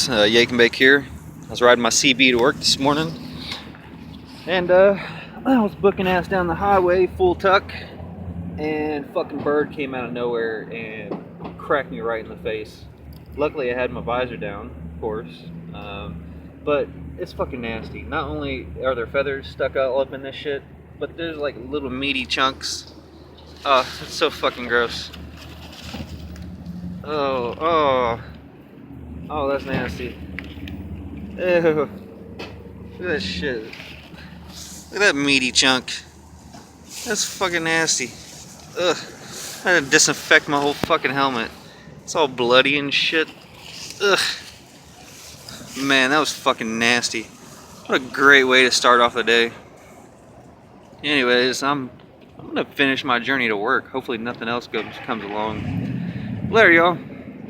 Yake and Bake here. I was riding my CB to work this morning, and I was booking ass down the highway full tuck, and fucking bird came out of nowhere and cracked me right in the face. Luckily, I had my visor down, of course, but it's fucking nasty. Not only are there feathers stuck all up in this shit, but there's like little meaty chunks. Oh, it's so fucking gross. Oh, that's nasty. Ew. Look at that shit. Look at that meaty chunk. That's fucking nasty. Ugh. I had to disinfect my whole fucking helmet. It's all bloody and shit. Ugh. Man, that was fucking nasty. What a great way to start off the day. Anyways, I'm gonna finish my journey to work. Hopefully nothing else comes along. Later, y'all.